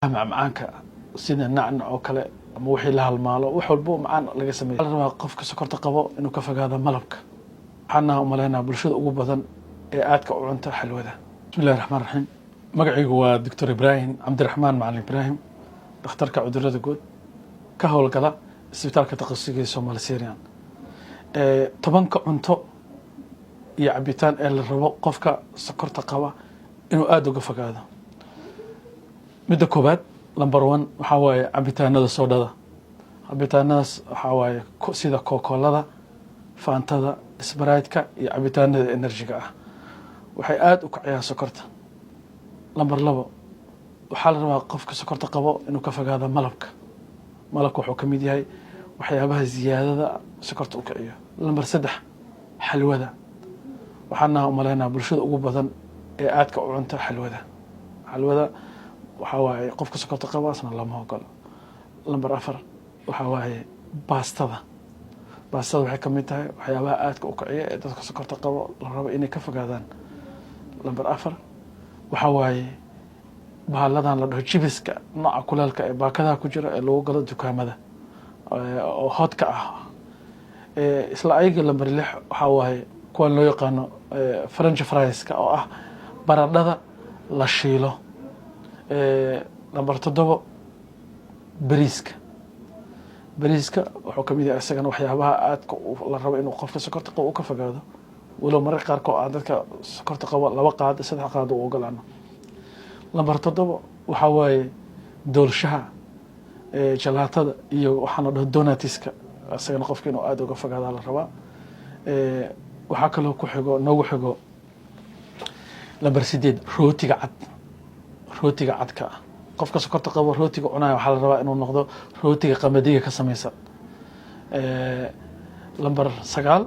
معاك sida nacnac oo kale ama wixii la halmaalo wax walba macaan laga sameeyo rabaa qofka sokorta qabo inuu ka fogaado malabka waxaana u maleynaa bulshada ugu badan ee aadka u cunta xalwada bismillaahir rahmaanir rahiim magacaygu waa Dr. Ibrahim Cabdiraxmaan Macalin Ibrahim dhakhtarka cudurrada guud ka howlgala isbitaalka takhasusiga Soomaali Syrian tobanka cunto iyo cabitaan ee la rabo qofka sokorta qaba inuu aad uga fogaado midda koobaad number 1 waxa waaye cabitaanada soodhada cabitaanadaas waxa waaye sida Coca-Cola Fantada Sprite-ka iyo cabitaanada energy-ga ah waxay aad u kacayaan sokorta number 2 waxa la rabaa qofka sokorta qabo inuu ka fogaado malabka wuxuu ka mid yahay waxyaabaha ziyaadada sokorta u kaciyo number 3 xalwada waxaana u maleynaa bulshada ugu badan ee aadka u cunta xalwada waxa waaye qofka sokorta qaba asna lama ogolo number 4 waxa waaye baastada waxay ka mid tahay waxyaabaha aadka u kaciyo ee dadka sokorta qaba la rabo inay ka fogaadaan number 4 waxa waaye bahaladan la dhaho jibiska nooca kulaalka ee baakadaha ku jira ee lagu galo dukaamada oo hot-ka ah isla ayaga number 6 waxa waaye kuwa loo yaqaano French fries-ka oo ah baradhada la shiilo number 7 bariiska wuxuu ka mid yahay isagana waxyaabaha aadka la rabo inuu qofka sokorta qabo ka fogaado walow mararka qaar ko dadka sokorta qaba 2 qaad 3 qaad u ogolaano number 7 waxa waaye doolshaha jalaatada iyo waxaan la dhaho donatiska isagana qofka inuu aad uga fogaado la rabaa waxa kale oo ku xigo noogu xigo number 8 rootiga cadka qofka sokorta qabo rootiga cunaya waxa la rabaa inuu noqdo rootiga qamadiga ka samaysan number 9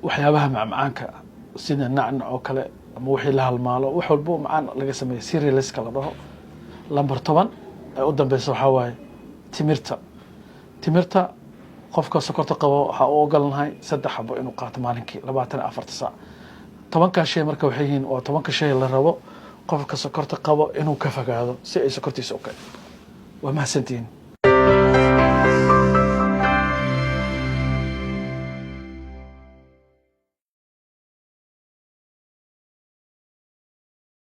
waxyaabaha macmacaanka sida nacnac oo kale ama wixii la halmaalo wax walba macaan laga sameeyo cereals-ka la dhaho number 10 ee u dambaysa waxa waaye timirta qofka sokorta qabo waxa uu ogolnahay 3 xabo inuu qaato maalinkii 24 saac 10 shay marka waxay yihiin oo 10 shay la rabo qofka sokorta qabo inuu ka fogaado si ay sokortiisa u kacdo waa mahadsantiin